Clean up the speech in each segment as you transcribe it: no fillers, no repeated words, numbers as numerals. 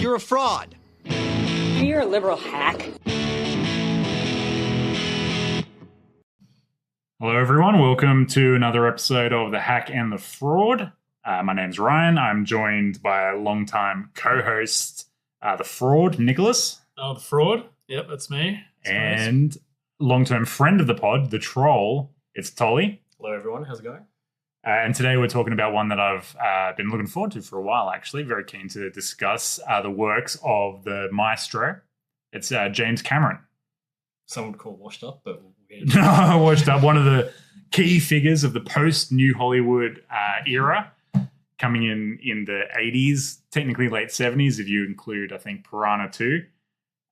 You're a fraud. You're a liberal hack. Hello, everyone. Welcome to another episode of The Hack and the Fraud. My name's Ryan. I'm joined by a longtime co-host, The Fraud, Nicholas. Oh, The Fraud? Yep, that's me. And long-term friend of the pod, The Troll, it's Tolley. Hello, everyone. How's it going? And today we're talking about one that I've been looking forward to for a while, actually. Very keen to discuss the works of the maestro. It's James Cameron. Some would call washed up, but washed up. One of the key figures of the post-New Hollywood era, coming in the 80s, technically late 70s, if you include, I think, Piranha 2.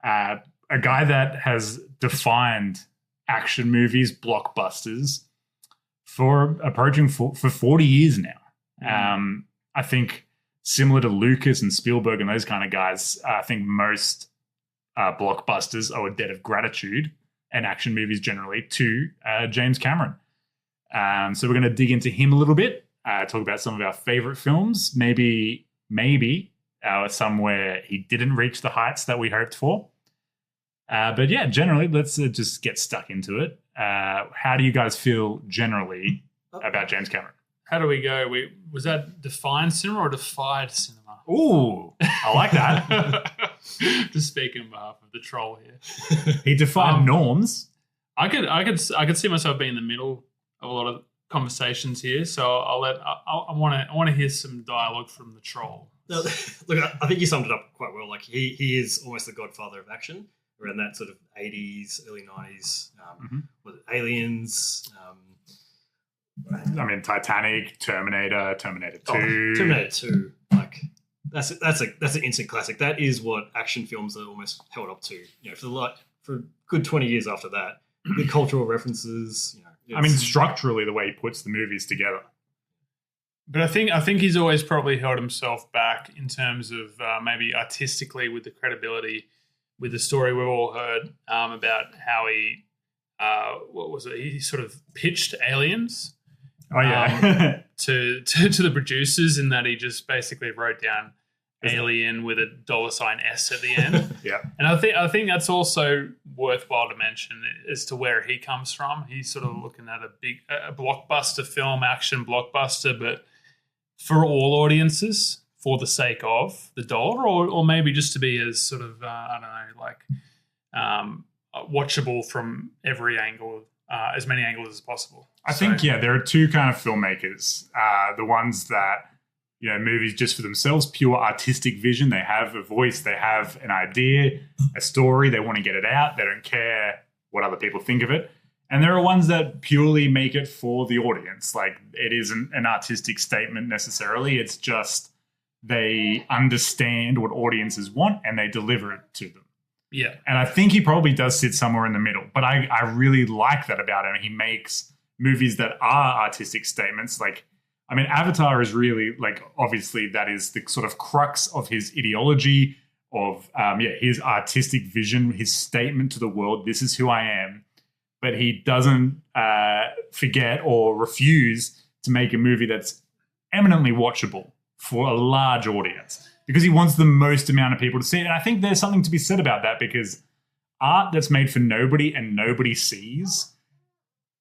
A guy that has defined action movies, blockbusters, for 40 years now. I think similar to Lucas and Spielberg and those kind of guys, I think most blockbusters owe a debt of gratitude, and action movies generally, to James Cameron. So we're going to dig into him a little bit, talk about some of our favorite films, maybe somewhere he didn't reach the heights that we hoped for. But yeah, generally, let's just get stuck into it. How do you guys feel generally about James Cameron? How do we go? Was that defined cinema or defied cinema? Ooh, I like that. To speak on behalf of the troll here, He defined norms. I could see myself being in the middle of a lot of conversations here. So I want to hear some dialogue from the troll. No, look, I think you summed it up quite well. Like he is almost the godfather of action around that sort of 80s, early 90s. Was it Aliens? I mean, Titanic, Terminator 2. Terminator 2. Like that's an instant classic. That is what action films are almost held up to. You know, for a good 20 years after that, the cultural references. You know, I mean, structurally, the way he puts the movies together. But I think he's always probably held himself back in terms of maybe artistically with the credibility, with the story we've all heard about how he, what was it? He sort of pitched Aliens. Oh yeah, to the producers, in that he just basically wrote down Alien with a $S at the end. Yeah, and I think that's also worthwhile to mention as to where he comes from. He's sort of looking at a blockbuster film, action blockbuster, but for all audiences, for the sake of the dollar, or maybe just to be as sort of watchable from every angle, as many angles as possible. I think there are two kind of filmmakers. The ones that, movies just for themselves, pure artistic vision. They have a voice, they have an idea, a story, they want to get it out. They don't care what other people think of it. And there are ones that purely make it for the audience. Like, it isn't an artistic statement necessarily. It's just they understand what audiences want and they deliver it to them. Yeah. And I think he probably does sit somewhere in the middle. But I really like that about him. He makes movies that are artistic statements. Like, I mean, Avatar is really, like, obviously that is the sort of crux of his ideology, of his artistic vision, his statement to the world, this is who I am. But he doesn't forget or refuse to make a movie that's eminently watchable for a large audience, because he wants the most amount of people to see it. And I think there's something to be said about that, because art that's made for nobody and nobody sees,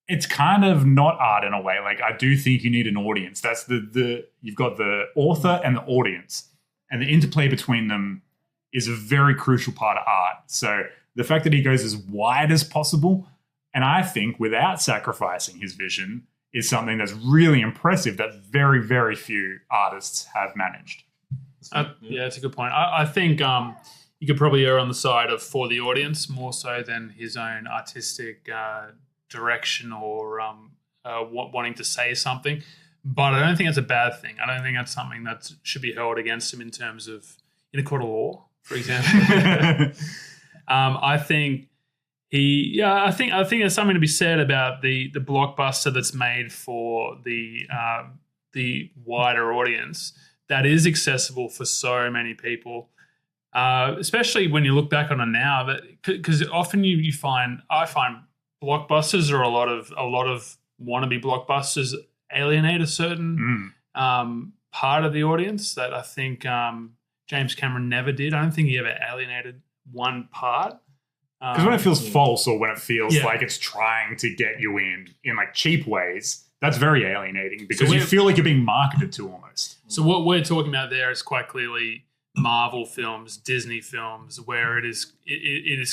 it's kind of not art in a way. Like, I do think you need an audience. That's you've got the author and the audience, and the interplay between them is a very crucial part of art. So the fact that he goes as wide as possible, and I think without sacrificing his vision, is something that's really impressive that very, very few artists have managed. Yeah, that's a good point. I think you could probably err on the side of for the audience more so than his own artistic direction or wanting to say something. But I don't think that's a bad thing. I don't think that's something that should be held against him in terms of in a court of law, for example. I think I think there's something to be said about the blockbuster that's made for the wider audience, that is accessible for so many people, especially when you look back on it now. Because often I find blockbusters, or a lot of wannabe blockbusters, alienate a certain part of the audience that I think James Cameron never did. I don't think he ever alienated one part. Because when it feels false or when it feels Yeah. like it's trying to get you in like cheap ways, that's very alienating because So you we're- feel like you're being marketed to almost. So what we're talking about there is quite clearly Marvel films, Disney films, where it is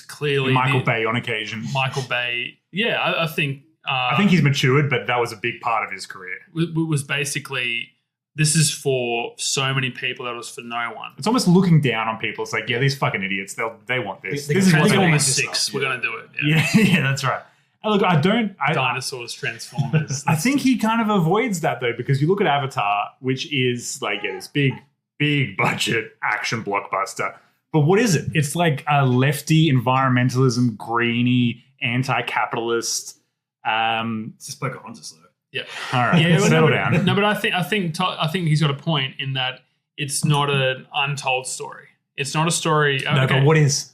clearly Michael Bay on occasion. Michael Bay. Yeah, I think. I think he's matured, but that was a big part of his career. Was basically, this is for so many people that it was for no one. It's almost looking down on people. It's like, yeah, these fucking idiots. They want this. They This is can what they transform want. this 6, stuff, we're yeah. going to do it. Yeah, that's right. And look, Dinosaurs, Transformers. I think he kind of avoids that though, because you look at Avatar, which is like this big budget action blockbuster. But what is it? It's like a lefty environmentalism, greeny, anti-capitalist. It's just Pocahontas, though. Yeah. All right, Yeah, settle down. No, but I think he's got a point in that it's not an untold story. It's not a story. No, okay. but what is?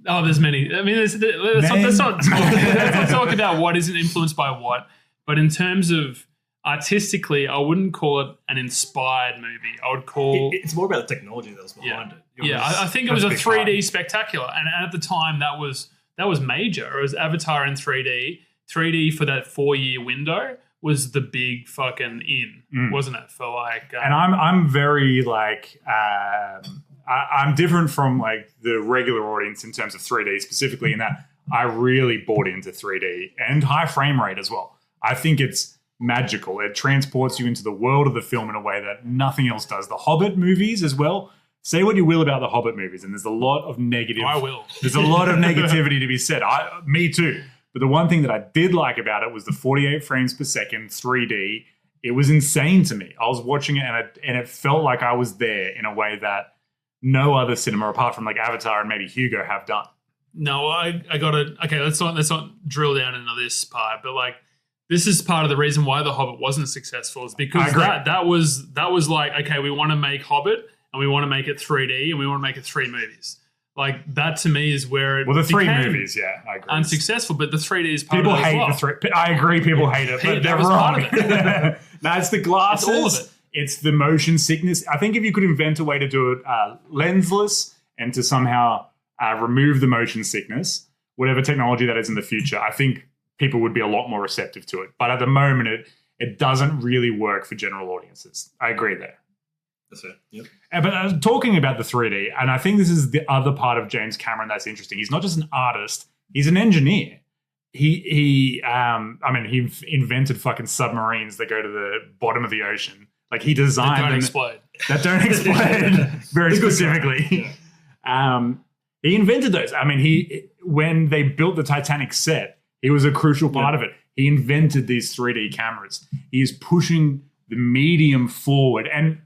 Oh, there's many. I mean, let's not talk about what isn't influenced by what. But in terms of artistically, I wouldn't call it an inspired movie. I would call It's more about the technology that was behind it. I think it was a that's a big 3D part. spectacular, and at the time that was major. It was Avatar in 3D. 3D for that 4-year window was the big fucking wasn't it? For like, And I'm very like I'm different from like the regular audience in terms of 3D specifically in that I really bought into 3D and high frame rate as well. I think it's magical. It transports you into the world of the film in a way that nothing else does. The Hobbit movies as well. Say what you will about the Hobbit movies, and there's a lot of negative. I will. There's a lot of negativity to be said. Me too. But the one thing that I did like about it was the 48 frames per second 3D. It was insane to me. I was watching it and it felt like I was there in a way that no other cinema apart from like Avatar and maybe Hugo have done. No, I gotta. Okay, let's not drill down into this part, but like this is part of the reason why The Hobbit wasn't successful is because that was like, okay, we want to make Hobbit and we want to make it 3D and we want to make it 3 movies. Like that to me is where it Well, the 3 became movies, yeah, I agree. unsuccessful, but the 3D is part People of it as hate well. the 3. I agree, people hate it, but That they're was wrong. part of it. No, it's the glasses. It's all of it. It's the motion sickness. I think if you could invent a way to do it lensless and to somehow remove the motion sickness, whatever technology that is in the future, I think people would be a lot more receptive to it. But at the moment, it doesn't really work for general audiences. I agree there. That's it. Yep. But talking about the 3D, and I think this is the other part of James Cameron that's interesting. He's not just an artist; he's an engineer. He invented fucking submarines that go to the bottom of the ocean. Like he designed Don't them explode. that don't explode very specifically. He invented those. I mean, when they built the Titanic set, he was a crucial part of it. He invented these 3D cameras. He is pushing the medium forward, and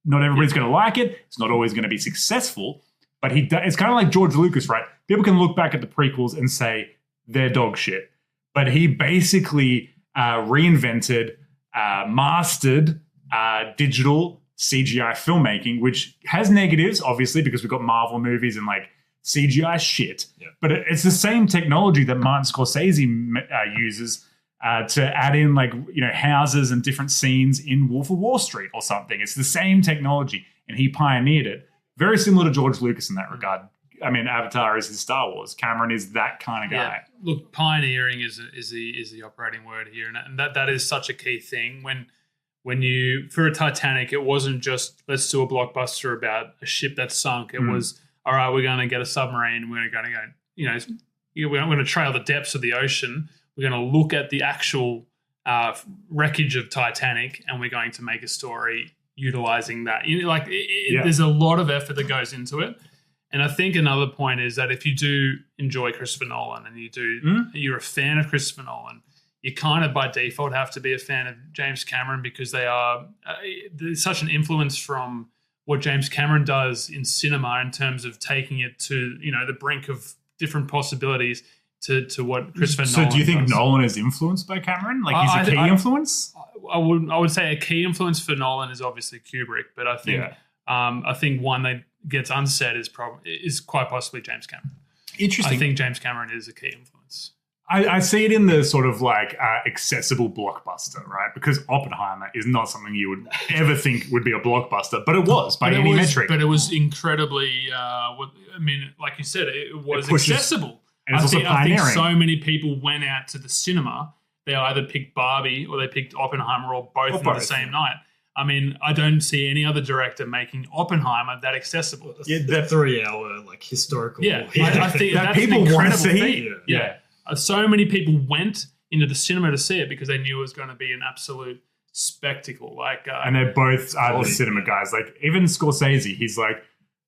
not everybody's going to like it. It's not always going to be successful, but it's kind of like George Lucas, right? People can look back at the prequels and say they're dog shit, but he basically reinvented, mastered digital CGI filmmaking, which has negatives, obviously, because we've got Marvel movies and like CGI shit. Yeah. But it's the same technology that Martin Scorsese uses to add in like, houses and different scenes in Wolf of Wall Street or something. It's the same technology, and he pioneered it. Very similar to George Lucas in that regard. I mean, Avatar is his Star Wars. Cameron is that kind of guy. Yeah. Look, pioneering is the operating word here, and that is such a key thing. When you, for a Titanic, it wasn't just let's do a blockbuster about a ship that sunk. It was, all right, we're going to get a submarine. We're going to go, we're going to trail the depths of the ocean. We're going to look at the actual wreckage of Titanic, and we're going to make a story utilizing that. There's a lot of effort that goes into it. And I think another point is that if you do enjoy Christopher Nolan and you're a fan of Christopher Nolan, you kind of by default have to be a fan of James Cameron because there's such an influence from what James Cameron does in cinema in terms of taking it to, the brink of different possibilities to what Christopher Nolan does. So do you think Nolan is influenced by Cameron? Like he's a key influence? I would say a key influence for Nolan is obviously Kubrick, but I think one that gets unsaid is quite possibly James Cameron. Interesting. I think James Cameron is a key influence. I see it in the sort of like accessible blockbuster, right? Because Oppenheimer is not something you would ever think would be a blockbuster, but it was by any metric. But it was incredibly, like you said, it was accessible. And it's also pioneering. I think so many people went out to the cinema. They either picked Barbie or they picked Oppenheimer or both on the same night. I mean, I don't see any other director making Oppenheimer that accessible. Yeah, that 3-hour like historical. Yeah, I think that that's people an want to incredible see. feat. Yeah. So many people went into the cinema to see it because they knew it was going to be an absolute spectacle. And they're both the cinema guys. Like even Scorsese, he's like,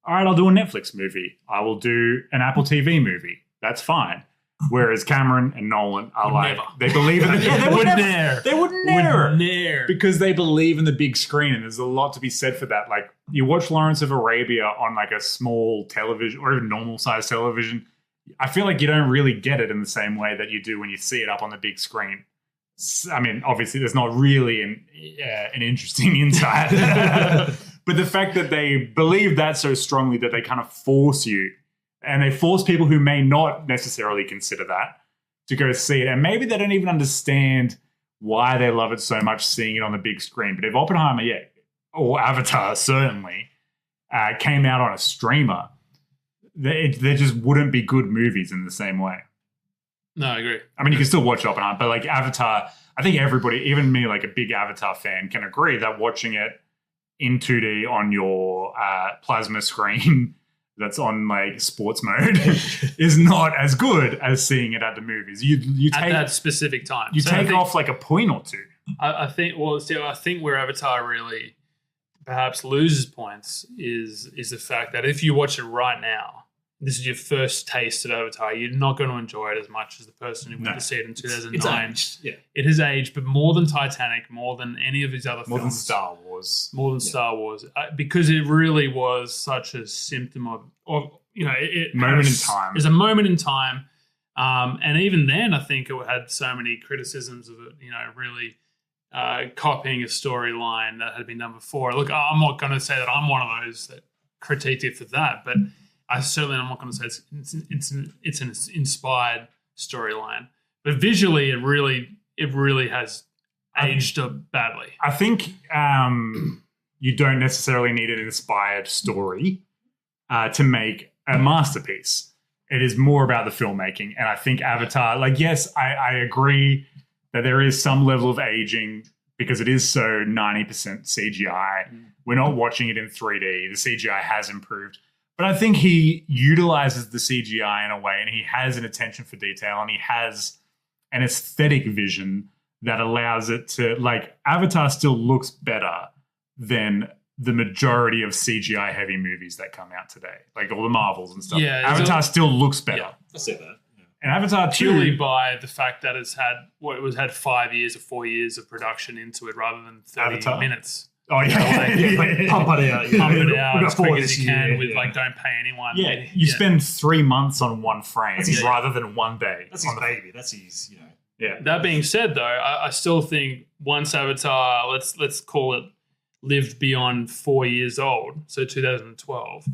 all right, I'll do a Netflix movie. I will do an Apple TV movie. That's fine. Whereas Cameron and Nolan are they believe in they would never. Because they believe in the big screen, and there's a lot to be said for that. Like you watch Lawrence of Arabia on like a small television or even normal size television, I feel like you don't really get it in the same way that you do when you see it up on the big screen. I mean, obviously, there's not really an interesting insight, but the fact that they believe that so strongly that they kind of force you, and they force people who may not necessarily consider that to go see it, and maybe they don't even understand why they love it so much, seeing it on the big screen. But if Oppenheimer, or Avatar certainly came out on a streamer, they just wouldn't be good movies in the same way. No, I agree. I mean, you can still watch Oppenheimer, but like Avatar, I think everybody, even me, like a big Avatar fan, can agree that watching it in 2D on your plasma screen that's on like sports mode is not as good as seeing it at the movies. You take at that specific time. You take off like a point or two. I think where Avatar really perhaps loses points is the fact that if you watch it right now, this is your first taste of Avatar, you're not going to enjoy it as much as the person who went to see it in 2009. It's aged. Yeah. It has aged, but more than Titanic, more than any of these other films. More than Star Wars. More than Star Wars. Because it really was such a symptom of moment in time. It's a moment in time. And even then, I think it had so many criticisms of it, really copying a storyline that had been done before. Look, I'm not going to say that I'm one of those that critiqued it for that, but I'm not going to say it's an inspired storyline, but visually, it really has aged badly. I think you don't necessarily need an inspired story to make a masterpiece. It is more about the filmmaking, and I think Avatar. Like, yes, I agree that there is some level of aging because it is so 90% CGI. We're not watching it in 3D. The CGI has improved. But I think he utilizes the CGI in a way, and he has an attention for detail, and he has an aesthetic vision that allows it to, like, Avatar still looks better than the majority of CGI heavy movies that come out today, like all the Marvels and stuff. Yeah, Avatar still looks better. Yeah, I see that. Yeah. And Avatar purely by the fact that it had 5 years or 4 years of production into it rather than 30 minutes. Oh yeah, pump it out. Pump it out as quick as you can with don't pay anyone. Yeah, you spend 3 months on one frame rather than 1 day. That's his baby. That's his, Yeah. That being said, though, I still think once Avatar, let's call it, lived beyond 4 years old, so 2012,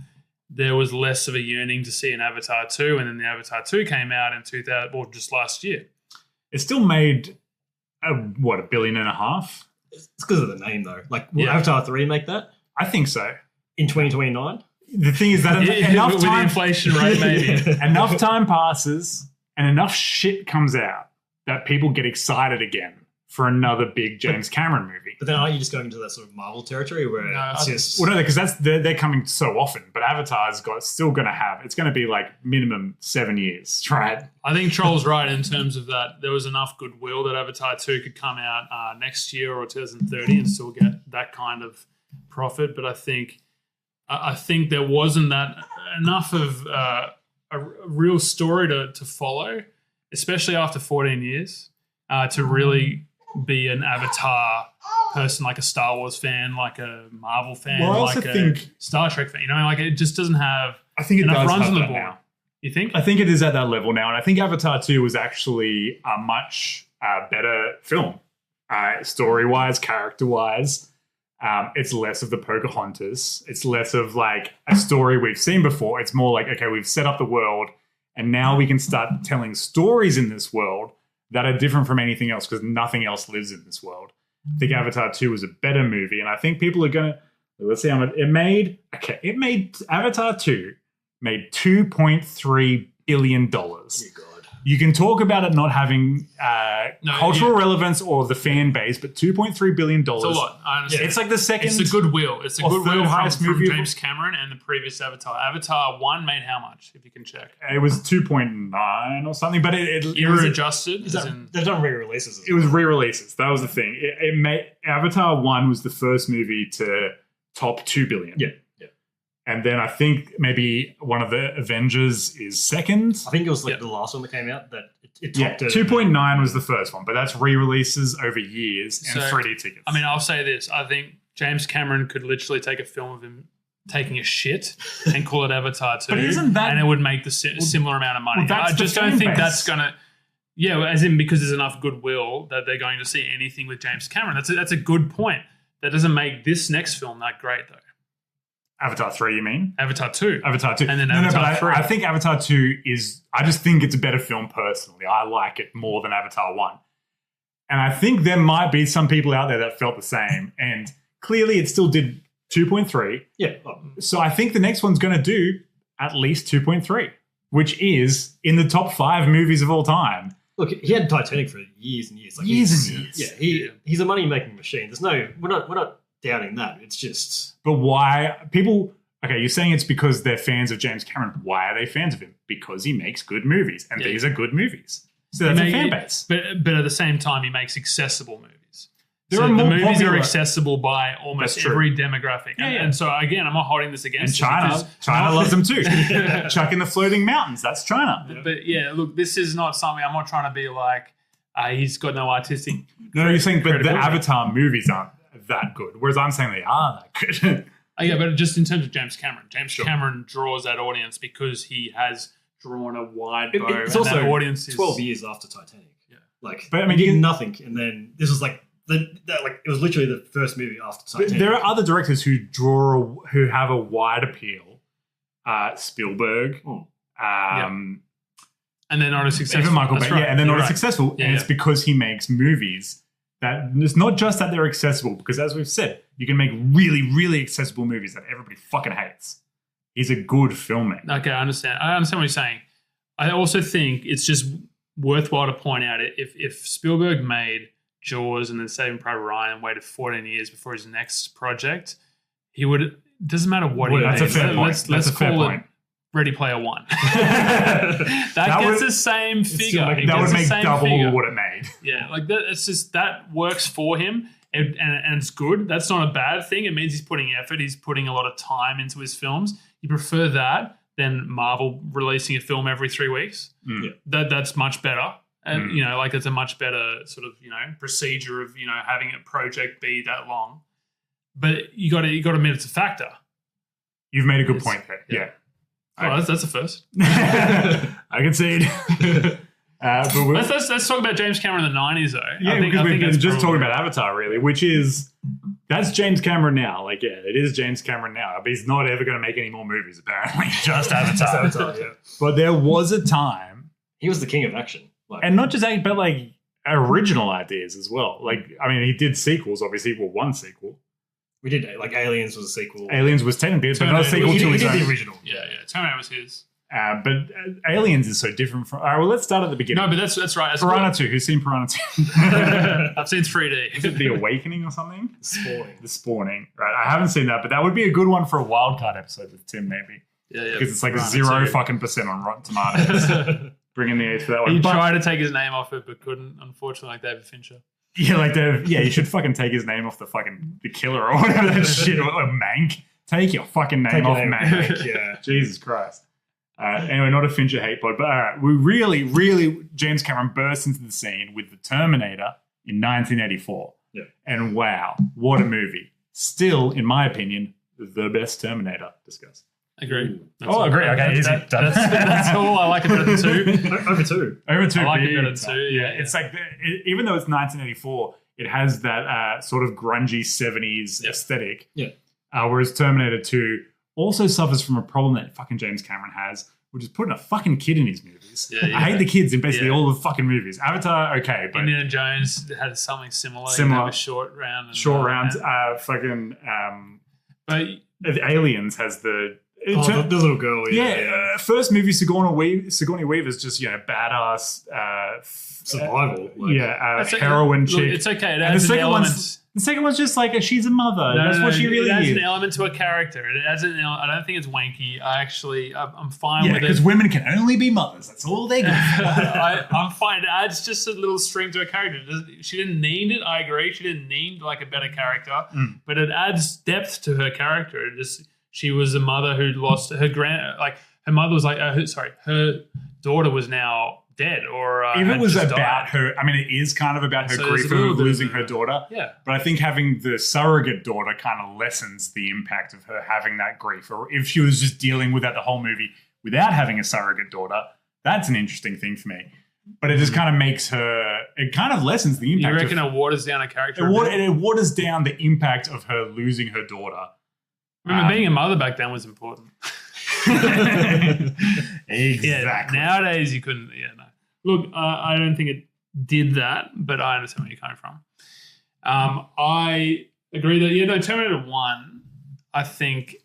there was less of a yearning to see an Avatar 2, and then the Avatar 2 came out in just last year. It still made $1.5 billion? It's because of the name, though. Like, will Avatar 3 make that? I think so. In 2029? The thing is that enough with time, the inflation rate, maybe. Enough time passes and enough shit comes out that people get excited again for another big James Cameron movie. But then aren't you just going into that sort of Marvel territory where it's just... Well, no, because they're coming so often. But Avatar's still going to have... It's going to be like minimum 7 years, right? I think Troll's right in terms of that. There was enough goodwill that Avatar 2 could come out next year or 2030 and still get that kind of profit. But I think there wasn't that enough of a real story to follow, especially after 14 years, to really be an Avatar person, like a Star Wars fan, like a Marvel fan, like a Star Trek fan. Like it just doesn't have enough runs on the board. Now. You think? I think it is at that level now, and I think Avatar 2 was actually a much better film, story-wise, character-wise. It's less of the Pocahontas. It's less of like a story we've seen before. It's more like, okay, we've set up the world And now we can start telling stories in this world that are different from anything else because nothing else lives in this world. I think Avatar 2 was a better movie. And I think people are going to, let's see how much it made. Okay, Avatar 2 made $2.3 billion. Dear God. You can talk about it not having cultural relevance or the fan base, but $2.3 billion. It's a lot. I understand. It's like the second. It's the goodwill. It's the goodwill highest from movie James Cameron and the previous Avatar. Avatar 1 made how much, if you can check? It was 2.9 or something, but it Era was adjusted. They've done re-releases. It was re-releases. That was the thing. It made Avatar 1 was the first movie to top 2 billion. Yeah. And then I think maybe one of the Avengers is second. I think it was like the last one that came out that it topped it. 2.9 was the first one, but that's re-releases over years and 3D tickets. I mean, I'll say this. I think James Cameron could literally take a film of him taking a shit and call it Avatar 2. But isn't that... And it would make the similar amount of money. Well, I just don't think that's going to... Yeah, as in because there's enough goodwill that they're going to see anything with James Cameron. That's a good point. That doesn't make this next film that great, though. Avatar 3, you mean? Avatar 2. Avatar 2. And then Avatar 3. I think Avatar 2 is... I just think it's a better film personally. I like it more than Avatar 1. And I think there might be some people out there that felt the same. And clearly it still did 2.3. Yeah. So I think the next one's going to do at least 2.3, which is in the top 5 movies of all time. Look, he had Titanic for years and years. Like years and years. Yeah, he's a money-making machine. We're not doubting that. It's just... But why people... Okay, you're saying it's because they're fans of James Cameron. Why are they fans of him? Because he makes good movies, and these are good movies. So that's a fan base. But at the same time, he makes accessible movies. The movies are accessible by almost every demographic. And so, again, I'm not holding this against China loves them too. Chuck in the floating mountains. That's China. But yeah, look, this is not something... I'm not trying to be like, he's got no artistic... No, you're saying, but the Avatar movies aren't that good, whereas I'm saying they are that good. Yeah, but just in terms of James Cameron. Cameron draws that audience because he has drawn a wide bow. It's also that audience is 12 years after Titanic. Yeah. But I mean, he did nothing, and then this was like it was literally the first movie after Titanic. There are other directors who have a wide appeal. Spielberg. And they're not as successful. Even Michael Bay. Right. Yeah, and they're not as successful. Yeah, and it's because he makes movies that it's not just that they're accessible, because as we've said, you can make really, really accessible movies that everybody fucking hates. He's a good filmmaker. Okay, I understand. What you're saying. I also think it's just worthwhile to point out if Spielberg made Jaws and then Saving Private Ryan and waited 14 years before his next project, he would. It doesn't matter what he made. That's a fair point. Let's call it Ready Player One. that gets the same figure. That would make double what it made. Yeah, like that. It's just that works for him, and it's good. That's not a bad thing. It means he's putting effort. He's putting a lot of time into his films. You prefer that than Marvel releasing a film every 3 weeks. That's much better. And it's a much better sort of procedure of having a project be that long. But you got to admit it's a factor. You've made a good point there. Yeah. Oh, that's a first. I concede. Let's talk about James Cameron in the 90s, though. Yeah, because we've been just talking about Avatar, really, that's James Cameron now. Like, yeah, it is James Cameron now. But he's not ever going to make any more movies, apparently. Just Avatar. Yeah. But there was a time. He was the king of action. And not just that, but like original ideas as well. Like, I mean, he did sequels, obviously. Well, one sequel. We did, like, Aliens was a sequel. Aliens was technically, but not a sequel to his own. The original. Yeah. Terminator was his. But Aliens is so different from... All right, well, let's start at the beginning. No, but that's right. Piranha 2. Who's seen Piranha 2? I've seen 3D. Is it The Awakening or something? The Spawning. Right, I haven't seen that, but that would be a good one for a wildcard episode with Tim, maybe. Yeah. Because it's like Piranha 0% on Rotten Tomatoes. Bringing the 8 for that one. He tried to take his name off it, but couldn't, unfortunately, like David Fincher. Yeah, you should fucking take his name off the killer or whatever that shit. Or Mank. Take your fucking name off Mank. Yeah. Jesus Christ. Anyway, not a Fincher hate pod, but all right, we really, James Cameron burst into the scene with The Terminator in 1984. Yeah. And wow, what a movie. Still, in my opinion, the best Terminator. Discuss. Agree. Agree. Okay, easy. That's all. I like it better than 2. Over 2. Over 2. I like it better than 2. Yeah. It's like, even though it's 1984, it has that sort of grungy 70s aesthetic. Yeah. Whereas Terminator 2 also suffers from a problem that fucking James Cameron has, which is putting a fucking kid in his movies. Yeah. I hate the kids in basically all the fucking movies. Avatar, okay, but Indiana Jones had something similar. Similar. Short round. And, short round. But Aliens has the the little girl. first movie Sigourney Weaver's just badass Survival. heroine chick. It's okay. It And adds an element. the second one's just like she's a mother. That's what she really It adds is. an element to a character. It adds an element. I don't think it's wanky. I'm fine Yeah, with because it. women can only be mothers. That's all they got. I'm fine. It adds just a little string to a character. She didn't need it. I agree. She didn't need like a better character, but it adds depth to her character. She was a mother who lost her her mother was her daughter was now dead, or If it was about died. her, I mean, it is kind of about her So grief there's a little of bit of losing a- her daughter. Yeah. But I think having the surrogate daughter kind of lessens the impact of her having that grief. Or if she was just dealing with that the whole movie without having a surrogate daughter, that's an interesting thing for me. But it just kind of makes her, it kind of lessens the impact. You reckon it waters down a character? It waters down the impact of her losing her daughter. Remember, being a mother back then was important. Exactly. Yeah, nowadays you couldn't. Yeah, no. Look, I don't think it did that, but I understand where you're coming from. I agree that Terminator 1. I think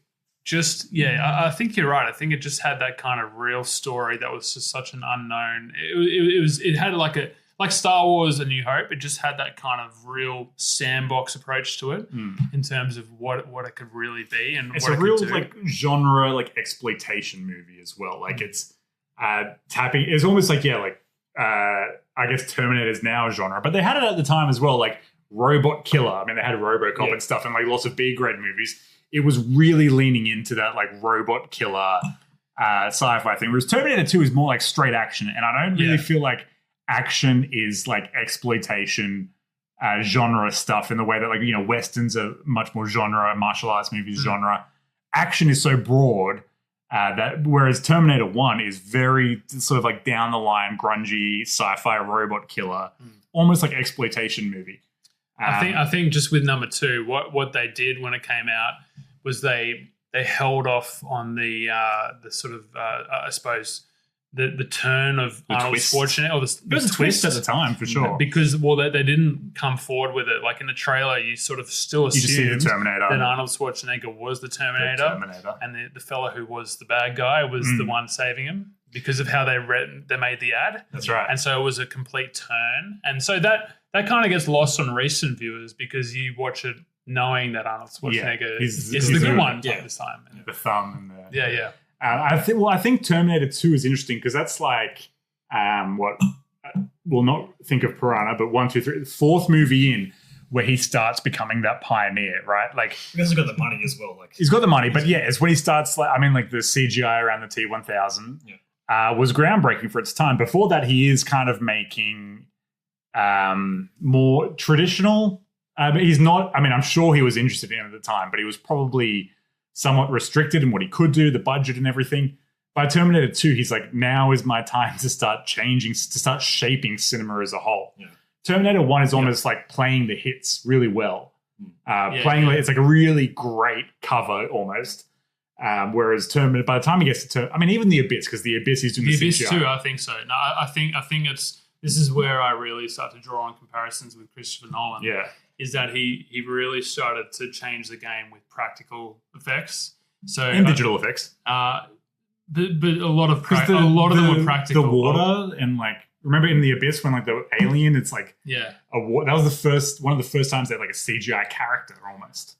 I think you're right. I think it just had that kind of real story that was just such an unknown. It had like Star Wars: A New Hope. It just had that kind of real sandbox approach to it in terms of what it could really be, and it's what a it real could do. like genre like exploitation movie as well. Like it's tapping. It's almost like I guess Terminator's now a genre, but they had it at the time as well. Like Robot Killer. I mean, they had RoboCop and stuff, and like lots of B-grade movies. It was really leaning into that like robot killer sci-fi thing. Whereas Terminator 2 is more like straight action, and I don't really feel like action is like exploitation genre stuff in the way that like westerns are much more genre, martial arts movies genre. Action is so broad that whereas Terminator 1 is very sort of like down the line grungy sci-fi robot killer, almost like exploitation movie. I think just with number 2, what they did when it came out was they held off on the sort of I suppose the turn of Arnold twist. Schwarzenegger, or the It was a twist at the time for sure. because they didn't come forward with it. Like in the trailer, you sort of still You just see the assumed Terminator. that Arnold Schwarzenegger was the Terminator, and the fellow who was the bad guy was the one saving him because of how they made the ad. That's right. And so it was a complete turn. And so that kind of gets lost on recent viewers because you watch it knowing that Arnold Schwarzenegger is the good one this time. The thumb and the Yeah. I think Terminator 2 is interesting because that's like we'll not think of Piranha, but 1, 2, 3, fourth movie in where he starts becoming that pioneer, right? Like Because he's got the money as well. Like he's got the money, but it's when he starts. Like, I mean, like the CGI around the T-1000 was groundbreaking for its time. Before that, he is kind of making more traditional. But he's not. I mean, I'm sure he was interested in it at the time, but he was probably somewhat restricted in what he could do, the budget and everything. By Terminator 2, he's like, now is my time to start changing, to start shaping cinema as a whole. Yeah. Terminator 1 is almost like playing the hits really well. It's like a really great cover almost. Whereas Terminator, by the time he gets to even The Abyss, because The Abyss is doing the Abyss CGI. too, I think so. No, I think this is where I really start to draw on comparisons with Christopher Nolan. Yeah. Is that he really started to change the game with practical effects. So And digital effects. But a lot of them were practical. The water and like remember in The Abyss when like the alien, it's like that was one of the first times they had like a CGI character almost.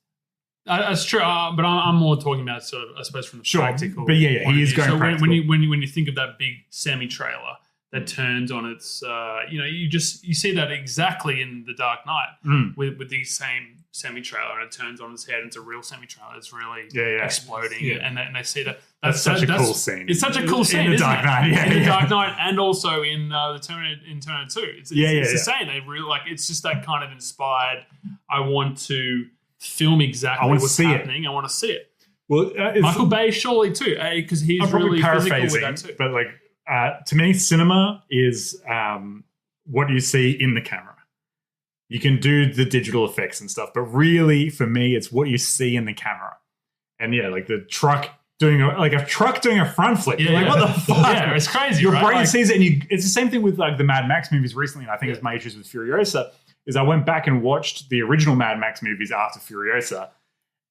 That's true, but I'm more talking about sort of I suppose from the practical. But he is going practical. When you think of that big semi trailer that turns on its, you see that exactly in The Dark Knight with the same semi-trailer, and it turns on its head and it's a real semi-trailer. It's really exploding, and they see that. That's such a cool scene. It's such a cool scene in The Dark Knight, in The Dark Knight, and also in the Terminator 2. It's the same. They really like. It's just that kind of inspired. I want to film exactly what's happening. I want to see it. Well, Michael Bay surely too, because he's really physical with that too. But like. To me, cinema is what you see in the camera. You can do the digital effects and stuff, but really, for me, it's what you see in the camera. and yeah, like the truck doing a truck doing a front flip. You're like, what the fuck? Yeah, it's crazy. Your right? brain Like, sees it, and it's the same thing with like the Mad Max movies recently. And I think it's my issues with Furiosa is I went back and watched the original Mad Max movies after Furiosa,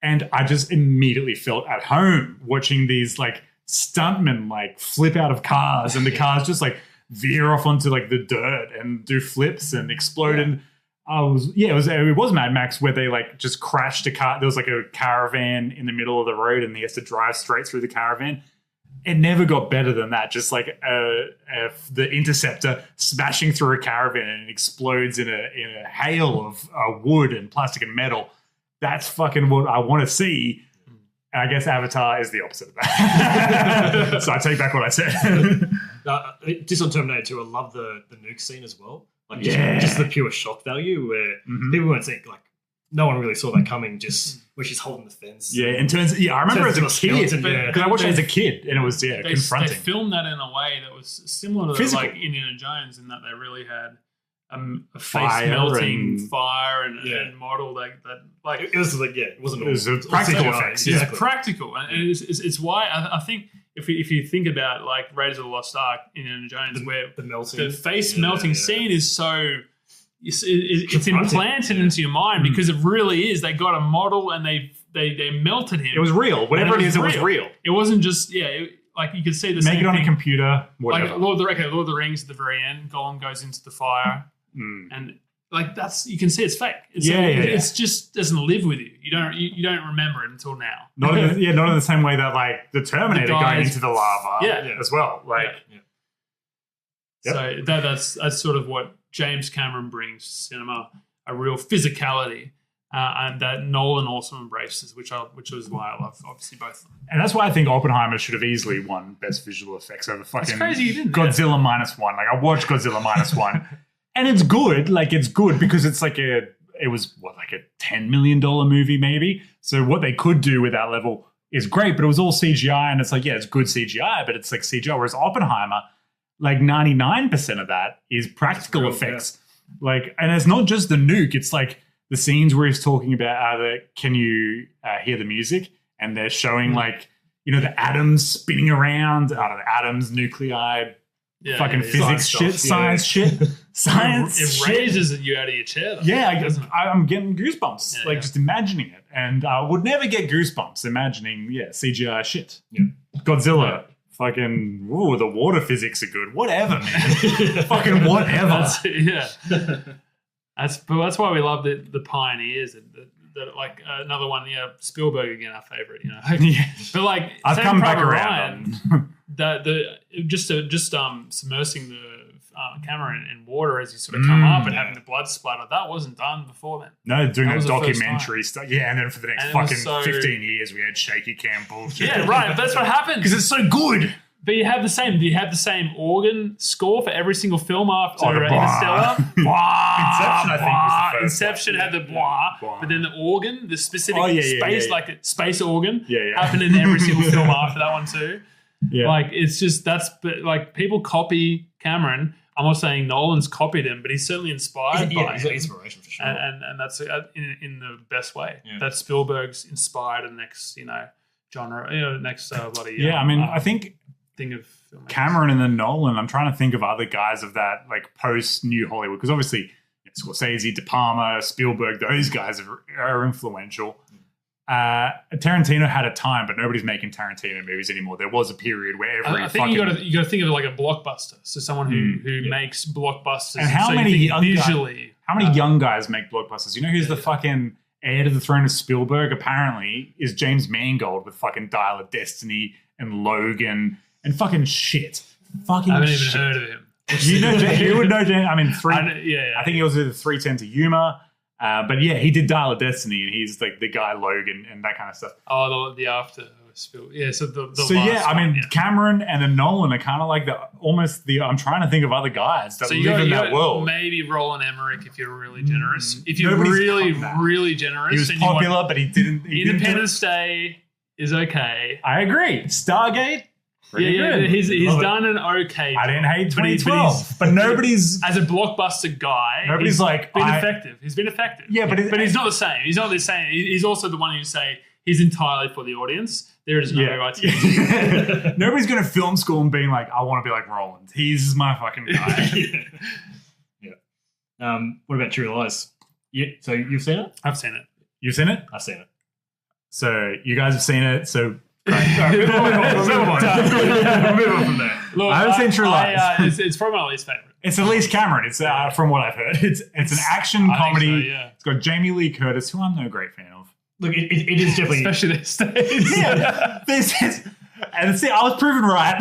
and I just immediately felt at home watching these like stuntmen like flip out of cars, and the cars just like veer off onto like the dirt and do flips and explode. And it was Mad Max where they like just crashed a car. There was like a caravan in the middle of the road, and he has to drive straight through the caravan. It never got better than that. Just like the Interceptor smashing through a caravan and it explodes in a hail of wood and plastic and metal. That's fucking what I want to see. And I guess Avatar is the opposite of that. So I take back what I said. Just on Terminator 2, I love the nuke scene as well. Like just the pure shock value where people weren't saying like no one really saw that coming. Just where she's holding the fence. Yeah, I remember as a kid because I watched it as a kid, and it was confronting. They filmed that in a way that was similar to like Indiana Jones in that they really had a face melting fire and model like that. Like it was like it wasn't. It was practical effects. It's practical, and it's why I think. If you think about like Raiders of the Lost Ark, Indiana Jones, where the face melting scene is so it's implanted into your mind because it really is. They got a model and they melted him. It was real. Whatever it is, it was real. It wasn't just like you could see the make it on a computer. Whatever. Like Lord of the Rings at the very end, Gollum goes into the fire, and like you can see it's fake. It's just doesn't live with you. You don't remember it until now. Not in the same way that like the Terminator going into the lava as well. Like so that's sort of what James Cameron brings to cinema, a real physicality, and that Nolan also embraces, which was why I love obviously both of them. And that's why I think Oppenheimer should have easily won Best Visual Effects over fucking it's crazy you didn't, Godzilla -1. Like I watched Godzilla -1. And it's good. Like it's good because it's like it was like a $10 million movie maybe. So what they could do with that level is great, but it was all CGI, and it's like, it's good CGI, but it's like CGI. Whereas Oppenheimer, like 99% of that is practical effects. Yeah. Like, and it's not just the nuke. It's like the scenes where he's talking about can you hear the music? And they're showing like, the atoms spinning around, atoms, nuclei, fucking physics shit, science shit, science. It raises you out of your chair. Though, yeah, I'm getting goosebumps, just imagining it, and I would never get goosebumps imagining CGI shit. Yeah. Godzilla, fucking, the water physics are good. Whatever, man, fucking whatever. That's why we love the pioneers and the like another one. Spielberg again, our favorite. But like I've come back around. Just submersing the camera in water as you sort of come up and having the blood splatter, that wasn't done before then. No, doing that documentary stuff. Yeah, and then for the next fucking 15 years we had shaky cam bullshit. Yeah, right. That's what happened. Because it's so good. But you have the same organ score for every single film after Interstellar. Inception, I think, was the first Inception had the blah, but then the organ, the specific like a space organ, Yeah. happened in every single film after that one too. Yeah. Like it's just like people copy Cameron. I'm not saying Nolan's copied him, but he's certainly inspired by he's him. an inspiration for sure. And that's in the best way. Yeah. That Spielberg's inspired the next genre, next bloody I mean, I think thing of filmmakers. Cameron and then Nolan. I'm trying to think of other guys of that like post New Hollywood, because obviously Scorsese, De Palma, Spielberg, those guys are influential. Tarantino had a time, but nobody's making Tarantino movies anymore. There was a period where I think you got to think of it like a blockbuster. So someone who makes blockbusters. And how many young guys make blockbusters? You know who's the fucking heir to the throne of Spielberg? Apparently, is James Mangold with fucking Dial of Destiny and Logan and fucking shit. Fucking I haven't shit. even heard of him. You would know James. I mean, I think he was with 310 to Yuma. But yeah, he did Dial of Destiny, and he's like the guy Logan and that kind of stuff. Oh, the after spill. Yeah, so the so last yeah, I mean, Cameron and then Nolan are kind of like I'm trying to think of other guys that live in that world. Maybe Roland Emmerich if you're really generous. If you're really generous. He was popular, but he didn't. Independence Day is okay. I agree. Stargate. He's done an okay job. I didn't hate 2012, but nobody's as a blockbuster guy. Nobody's been effective. He's been effective. Yeah, but he's not the same. He's not the same. He's also the one who say he's entirely for the audience. There is no artistic. Nobody's going to film school and being like, I want to be like Roland. He's my fucking guy. What about True Lies? So you've seen it? I've seen it. You've seen it? I've seen it. So you guys have seen it. So Move on from there. Look, I haven't seen True Lies. It's probably my least favorite. It's Elise Cameron. It's from what I've heard. It's an action comedy. So, yeah. It's got Jamie Lee Curtis, who I'm no great fan of. Look, it is definitely... Especially these days. Yeah, this is... And see, I was proven right.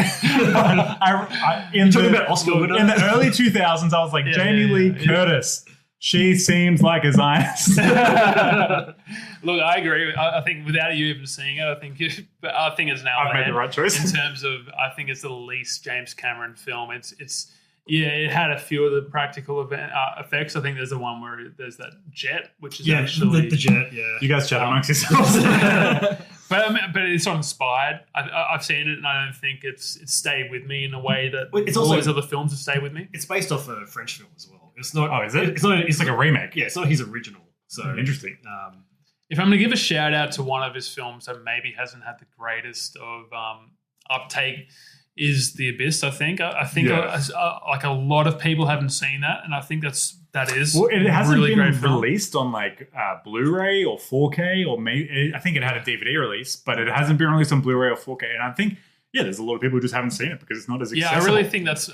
Talking about Oscar winner? In the early 2000s, I was like, Jamie Lee Curtis. She seems like a Zionist. Look, I agree. I think without you even seeing it, I think it's now. I've made the right choice. In terms of, I think it's the least James Cameron film. It had a few of the practical effects. I think there's the one where there's that jet, which is actually the jet. Yeah, you guys chat amongst yourselves. But it's not inspired. I've seen it, and I don't think it's stayed with me in a way that it's all also, these other films have stayed with me. It's based off a French film as well. It's not. Oh, is it? It's not. It's like a remake. Yeah, it's not his original. So interesting. If I'm going to give a shout out to one of his films that maybe hasn't had the greatest of uptake, is The Abyss. I think like a lot of people haven't seen that, and I think that is well, it hasn't really been great film. released on like Blu-ray or 4K or maybe I think it had a DVD release, but it hasn't been released on Blu-ray or 4K. And I think there's a lot of people who just haven't seen it because it's not as accessible. Yeah, I really think that's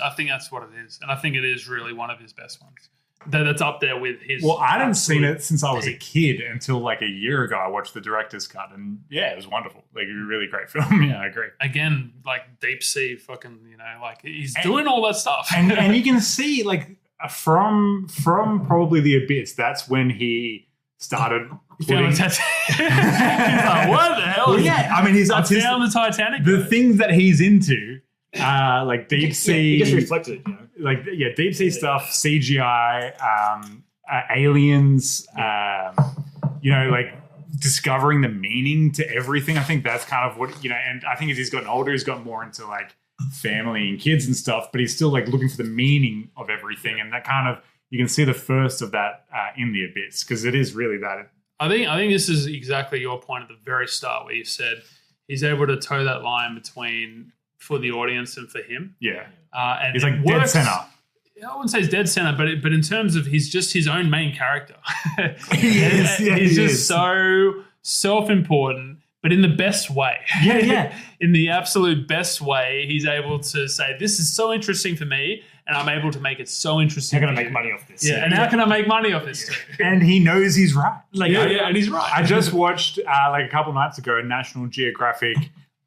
what it is, and I think it is really one of his best ones. That's up there with his. Well, I hadn't seen it since I was a kid until like a year ago. I watched the director's cut, and it was wonderful. Like a really great film. Yeah, I agree. Again, like deep sea, fucking, like he's doing all that stuff, and you can see like from probably The Abyss. That's when he started. He's like, what the hell? Well, I mean, he's down the Titanic. The things that he's into, like deep sea. It gets reflected, Like deep sea stuff, CGI, aliens, like discovering the meaning to everything. I think that's kind of what and I think as he's gotten older, he's gotten more into like family and kids and stuff, but he's still like looking for the meaning of everything, and that kind of you can see the first of that in The Abyss because it is really that. I think this is exactly your point at the very start where you said he's able to toe that line between for the audience and for him. Yeah. And he's like dead center. I wouldn't say he's dead center, but in terms of he's just his own main character. He's just so self-important, but in the best way. Yeah. In the absolute best way, he's able to say, this is so interesting for me, and I'm able to make it so interesting. How can I make money off this? How can I make money off this too? And he knows he's right. And he's right. I just watched like a couple nights ago a National Geographic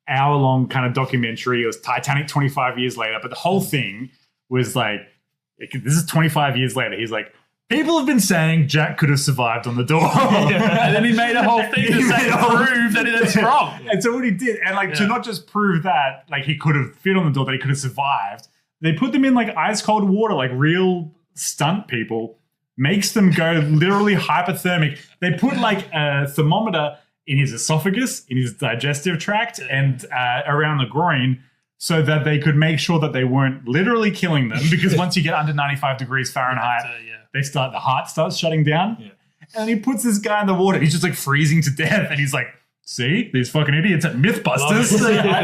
hour-long kind of documentary. It was Titanic 25 years later, but the whole thing was like, this is 25 years later. He's like, people have been saying Jack could have survived on the door. And then he made a whole thing to prove that that's wrong. And so what he did, and to not just prove that, like he could have fit on the door, that he could have survived, they put them in like ice cold water, like real stunt people, makes them go literally hypothermic. They put like a thermometer in his esophagus, in his digestive tract, and around the groin, so that they could make sure that they weren't literally killing them. Because once you get under 95 degrees Fahrenheit, the heart starts shutting down. Yeah. And he puts this guy in the water. He's just like freezing to death. And he's like, see, these fucking idiots at Mythbusters.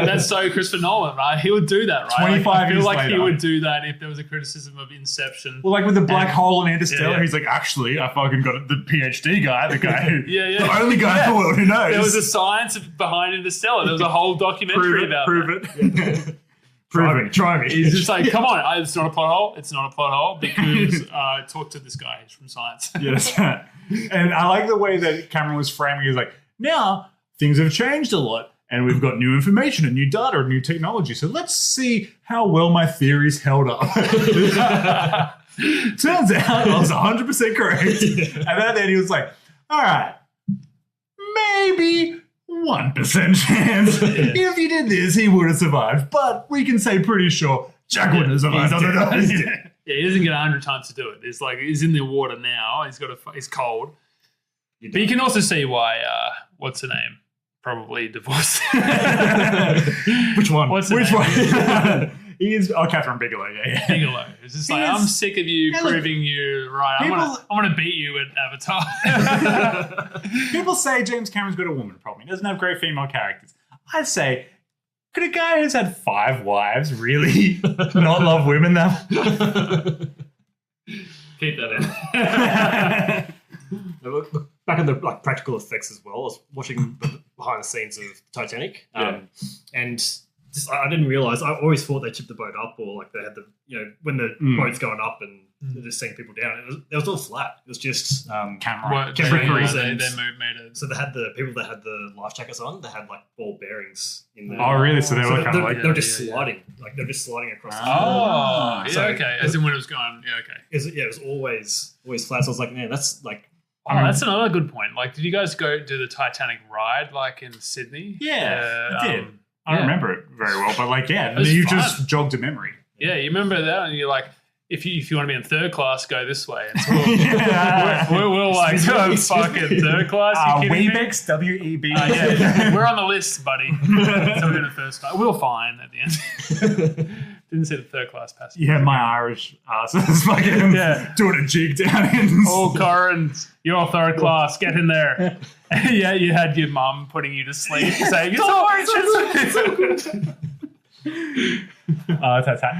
That's so Christopher Nolan, right? He would do that, right? 25 years later. I feel like he would do that if there was a criticism of Inception. Well, like with the black hole in Interstellar, he's like, actually, I fucking got the PhD guy, the guy who, the only guy in the world who knows. There was a science behind Interstellar. There was a whole documentary about it. Try me. He's just like, come on, it's not a plot hole. It's not a plot hole because talk to this guy. He's from science. Yes. And I like the way that Cameron was framing it. He's like, now things have changed a lot and we've got new information and new data and new technology. So let's see how well my theories held up. Turns out I was 100% correct. And then he was like, all right, maybe 1% chance. If he did this, he would have survived. But we can say pretty sure Jack wouldn't have survived on the Yeah, he doesn't get 100 times to do it. It's like he's in the water now. He's cold. But you can also see why, what's her name? Probably divorced. Which one? What's her Which name? one? He is. Oh, Catherine Bigelow. Yeah. Bigelow. It's just He like, is- I'm sick of you Yeah, look, proving you right. I'm gonna beat you at Avatar. People say James Cameron's got a woman problem. He doesn't have great female characters. I'd say, could a guy who's had 5 wives really not love women that much? Keep that in. Back on the practical effects as well. I was watching the behind the scenes of Titanic, and just, I didn't realize. I always thought they tipped the boat up, or like they had the when the boat's going up and they're just seeing people down. It was all flat. It was just Camera. They made it. So they had the people that had the life jackets on. They had like ball bearings in there. Oh, really? So they were kind of like they were just sliding, like they were just sliding across. Oh, So- okay. As in when it was going, okay. It was always flat. So I was like, man, that's like. Oh, that's another good point. Like, did you guys go do the Titanic ride, like in Sydney? Yeah, I did. I don't yeah. remember it very well, but like, yeah, was you fun. just jogged a memory. Yeah, you remember that, and you're like, if you want to be in third class, go this way. And so we'll like go fucking third class. You kidding me? Webex, W-E-B. Yeah, we're on the list, buddy. So we're in the first class. We were fine at the end. Didn't see the third class passenger. Yeah, my Irish ass is fucking doing a jig down in. Oh, Corin, you're third class. Get in there. Yeah, you had your mum putting you to sleep, saying, "It's all right."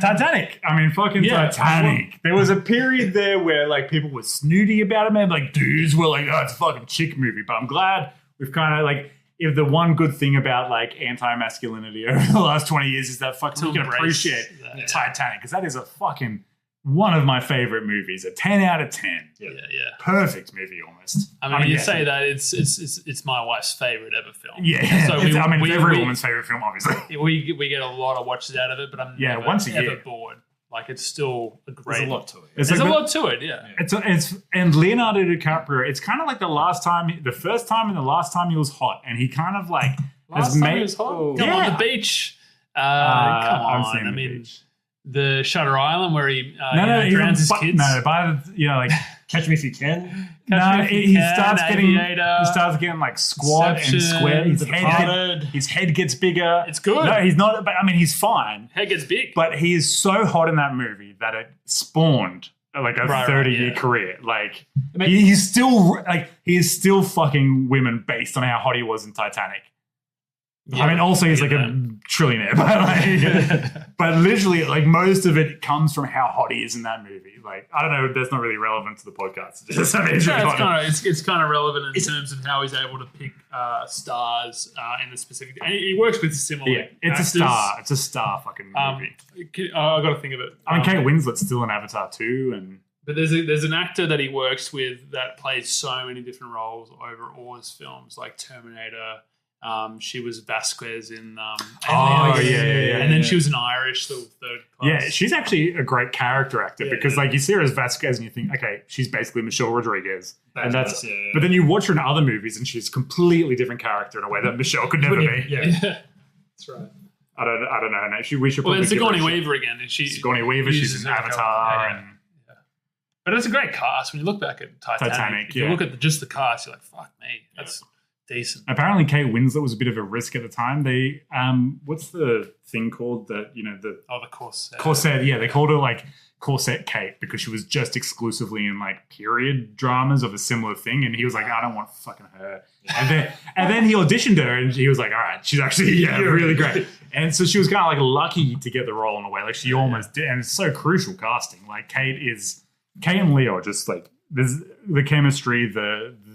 Titanic. I mean, fucking Titanic. There was a period there where like people were snooty about it, man. Like dudes were like, "Oh, it's a fucking chick movie." But I'm glad we've kind of like. If the one good thing about like anti-masculinity over the last 20 years is that fucking we can appreciate Titanic, because that is a fucking one of my favorite movies. A 10 out of 10. Yeah. Perfect movie almost. I mean, you say that it's my wife's favorite ever film. Yeah. So it's every woman's favorite film, obviously. We get a lot of watches out of it, but I'm never, once a year. ever bored. Like, it's still a great. There's a lot to it. There's a lot to it. Yeah. It's and Leonardo DiCaprio. It's kind of like the first time and the last time he was hot, and he kind of like Last time he was hot. Come on the beach. Come on. I mean, the Shutter Island where he drowns his kids. No, by like Catch Me If You Can. He starts getting like squat and square. His head gets bigger. It's good. No, he's not. But I mean, he's fine. Head gets big. But he is so hot in that movie that it spawned like a 30-year career. Like he is still fucking women based on how hot he was in Titanic. Yeah, I mean, also he's like a trillionaire, but literally, like most of it comes from how hot he is in that movie. Like, I don't know, that's not really relevant to the podcast. It's kind of relevant in terms of how he's able to pick stars in the specific. And he works with similar. Yeah, it's actors. It's a star fucking movie. I got to think of it. I mean, Kate Winslet's still in Avatar 2, and but there's an actor that he works with that plays so many different roles over all his films, like Terminator. She was Vasquez in and then she was an Irish little third class. Yeah, she's actually a great character actor because like you see her as Vasquez and you think, okay, she's basically Michelle Rodriguez. But then you watch her in other movies and she's a completely different character in a way that Michelle could never be. Yeah. That's right. I don't know. We should well, probably it's Sigourney Weaver again. And Sigourney Weaver, she's in Avatar. But it's a great cast when you look back at Titanic. If you look at just the cast, you're like, fuck me. That's decent. Apparently, Kate Winslet was a bit of a risk at the time. They, what's the thing called that? The corset. Corset. Yeah, they called her like Corset Kate because she was just exclusively in like period dramas of a similar thing. And he was like, I don't want fucking her. And then he auditioned her, and he was like, all right, she's actually really great. And so she was kind of like lucky to get the role in a way. Like she almost did, and it's so crucial casting. Like Kate and Leo are just like there's the chemistry.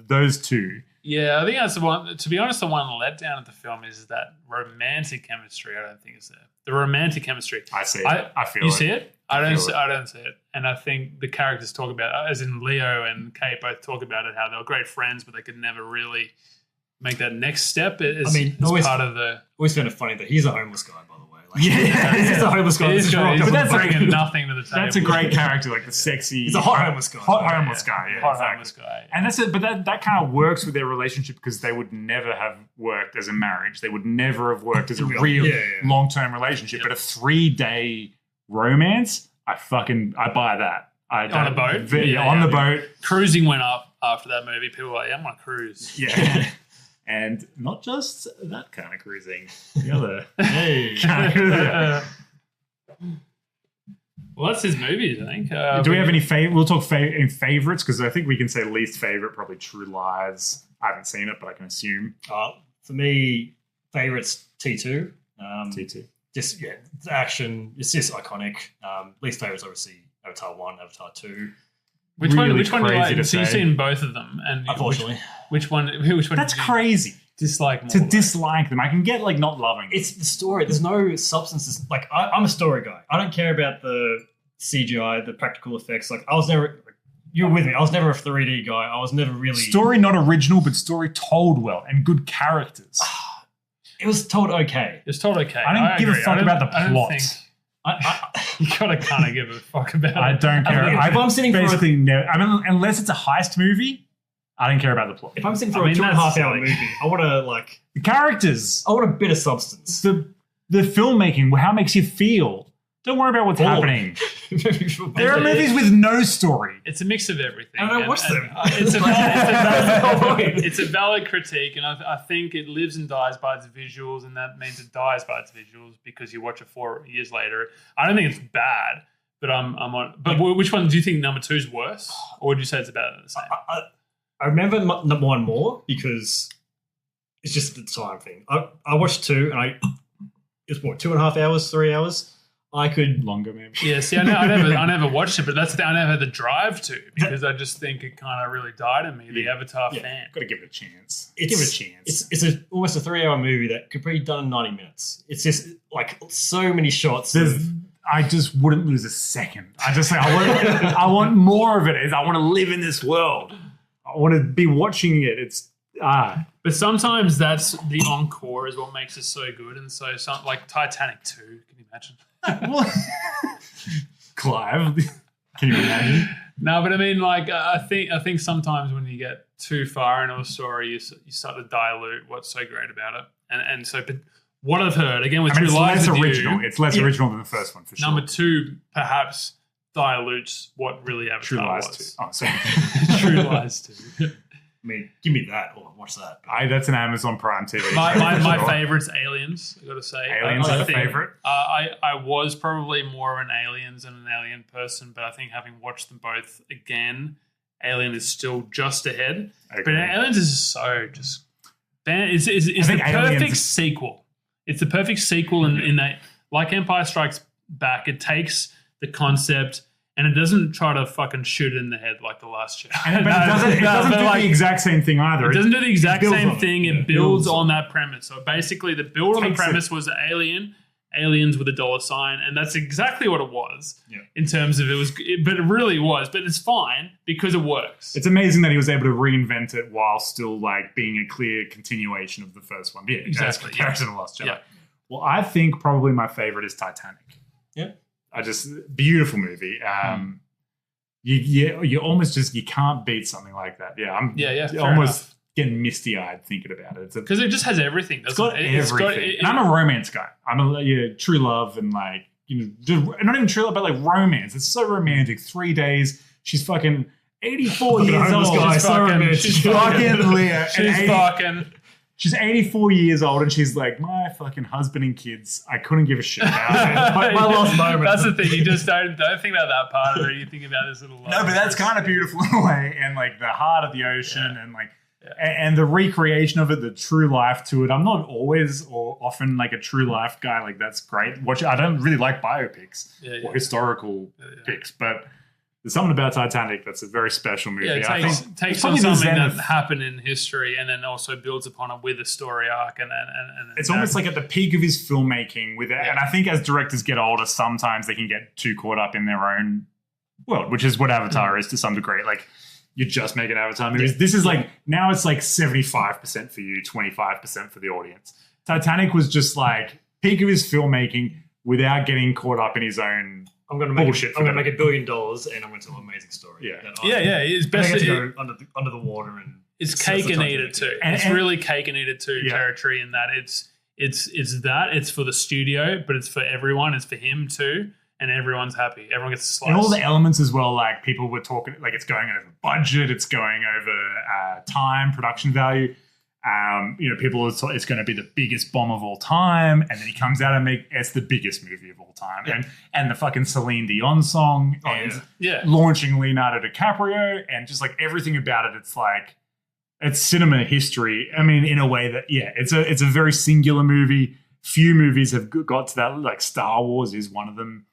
Those two. Yeah, I think that's the one. To be honest, the one letdown of the film is that romantic chemistry. I don't think is there. The romantic chemistry. I see it. I feel it. You see it? I don't see it. And I think the characters talk about, as in Leo and Kate both talk about it, how they were great friends, but they could never really make that next step. Always found it funny that he's a homeless guy, by the way. Like, he's a homeless guy. But that's bringing nothing to the table. That's a great character, like the sexy. He's a hot homeless guy. Homeless guy. Yeah, homeless guy. And that's it. But that kind of works with their relationship because they would never have worked as a marriage. They would never have worked as a real long-term relationship. But a 3-day romance, I buy that. On a boat? On the boat. Cruising went up after that movie. People were like, I'm on a cruise. Yeah. And not just that kind of cruising. The other kind of cruising. Well, that's his movies, I think. Do we have any favorite? We'll talk favorites because I think we can say least favorite, probably True Lies. I haven't seen it, but I can assume. For me, favorites T2. T2. Just the action. It's just iconic. Least favorites obviously Avatar 1, Avatar 2. Which Really one? Which one do you crazy like? to So you've say. seen both of them, and Unfortunately, which one? Which one? That's did you crazy dislike more? to dislike them. I can get like not loving. it's the story. There's no substances. Like I'm a story guy. I don't care about the CGI, the practical effects. Like I was never. You're with me. I was never a 3D guy. I was never really Story not original, but story told well and good characters. It was told okay. It's told okay. I don't give a agree. fuck I don't- about the I don't plot. think- I, You gotta kind of give a fuck about I it. don't care. If I'm sitting for a- basically never. I mean, unless it's a heist movie, I don't care about the plot. if I'm sitting for I mean, a 2.5 that's hour like- movie, I want to The characters, I want a bit of substance. the filmmaking, how it makes you feel. Don't worry about what's happening. There are movies with no story. It's a mix of everything. I don't and- watch and, them. It's a That's the whole valid, point. it's a valid critique, and I think it lives and dies by its visuals, and that means it dies by its visuals because you watch it 4 years later. I don't think it's bad, but I'm on. But which one do you think number 2 is worse, or would you say it's about the same? I remember number 1 more because it's just the time thing. I watched 2 and it's what 2.5 hours, 3 hours. I could Longer, maybe. Yeah, see, I never watched it, but that's the thing I never had the drive to because I just think it kind of really died in me, the Avatar fan. Got to give it a chance. Give Give it a chance. It's almost a 3 hour movie that could be done in 90 minutes. It's just like so many shots. I just wouldn't lose a second. I just say I want more of it. I want to live in this world. I want to be watching it. But sometimes that's the encore is what makes it so good, and so like Titanic 2. Can you imagine? Clive, can you imagine? No, but I mean, like I think sometimes when you get too far into a story, you start to dilute what's so great about it, and so. But what I've heard again with True It's Lies less with original. You, It's less original than the first one for sure. number 2 perhaps dilutes what really Avatar True Lies was. 2. Oh, sorry. True Lies 2. I mean, give me that or watch that. That's an Amazon Prime TV. My Sure. favorite's Aliens, I gotta say. Aliens I are the think, favorite? I was probably more of an Aliens and an Alien person, but I think having watched them both again, Alien is still just ahead. I But agree. Aliens is so just... It's the think perfect Aliens- sequel. It's the perfect sequel in that, like Empire Strikes Back, it takes the concept and it doesn't try to fucking shoot it in the head like The Last Jedi. But it doesn't do the exact same thing either. It doesn't do the exact builds same on it. thing. Yeah, It builds builds on on that premise. So basically, the build on the Takes it- premise was aliens with a dollar sign, and that's exactly what it was. Yeah. In terms of but it really was. But it's fine because it works. It's amazing that he was able to reinvent it while still like being a clear continuation of the first one. Yeah, Exactly, As comparison to Lost Jedi. Yeah. Well, I think probably my favorite is Titanic. Yeah. Beautiful movie. You almost just you can't beat something like that. Yeah, I'm fair almost enough. getting misty eyed thinking about it. Because it just has everything. It's got everything. And I'm a romance guy. I'm a true love and like not even true love, but like romance. It's so romantic. 3 days. She's fucking 84 years homeless old. guy, so romantic. She's fucking Leah. She's fucking. She's 84 years old and she's like, my fucking husband and kids, I couldn't give a shit about. My last moment. That's the thing. You just don't think about that part of it. You think about this little. No, but that's kind of beautiful in a way. And like the heart of the ocean and like, and the recreation of it, the true life to it. I'm not always or often like a true life guy. Like that's great. I don't really like biopics or historical pics, but there's something about Titanic that's a very special movie. Yeah, it I think takes it's on probably the something that zenith. happened in history and then also builds upon it with a story arc. And It's almost like at the peak of his filmmaking with it. Yeah. And I think as directors get older, sometimes they can get too caught up in their own world, which is what Avatar is to some degree. Like you're just making Avatar movies. This is like, now it's like 75% for you, 25% for the audience. Titanic was just like peak of his filmmaking without getting caught up in his own I'm going to make bullshit. I'm going to make $1 billion and I'm going to tell an amazing story. Yeah. that It's I best. get to go under the water and It's that's cake the and Titanic, eat it too. yeah. It's And- really cake and eat it too territory in that it's for the studio, but it's for everyone. It's for him too, and everyone's happy. Everyone gets a slice. and all the elements as well, like people were talking, like it's going over budget, it's going over time, production value. People it's going to be the biggest bomb of all time, and then he comes out and it's the biggest movie of all time, and the fucking Celine Dion song, launching Leonardo DiCaprio, and just like everything about it, it's like it's cinema history. I mean, in a way that it's a very singular movie. Few movies have got to that. Like Star Wars is one of them.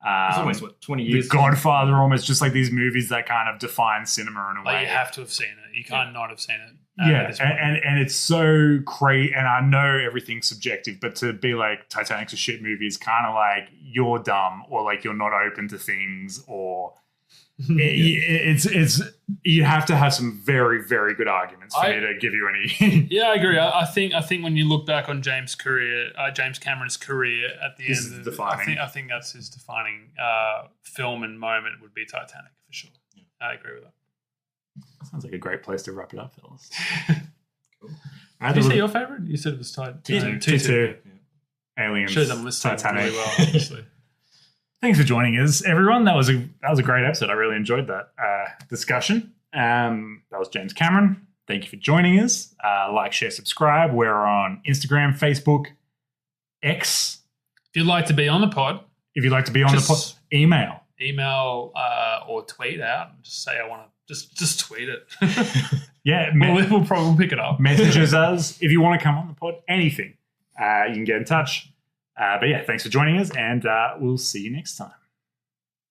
It's almost 20 years. The Godfather, almost just like these movies that kind of define cinema in a way. Like you have to have seen it. You can't not have seen it. And it's so crazy. And I know everything's subjective, but to be like Titanic's a shit movie is kind of like you're dumb, or like you're not open to things, or it's you have to have some very, very good arguments for me to give you any. Yeah, I agree. I think when you look back on James Cameron's career at the end, defining. I think that's his defining film and moment would be Titanic for sure. Yeah. I agree with that. Sounds like a great place to wrap it up, fellas. Cool. Did you say your favorite? You said it was Titanic. T2. Aliens. Shows I'm listening Titanic. really well, obviously. Thanks for joining us, everyone. That was a great episode. I really enjoyed that discussion. That was James Cameron. Thank you for joining us. Like, share, subscribe. We're on Instagram, Facebook, X. If you'd like to be on the pod, email or tweet out. Just say I want to. Just tweet it. Yeah, we'll probably pick it up. Messages us if you want to come on the pod. Anything, you can get in touch. But yeah, thanks for joining us, and we'll see you next time.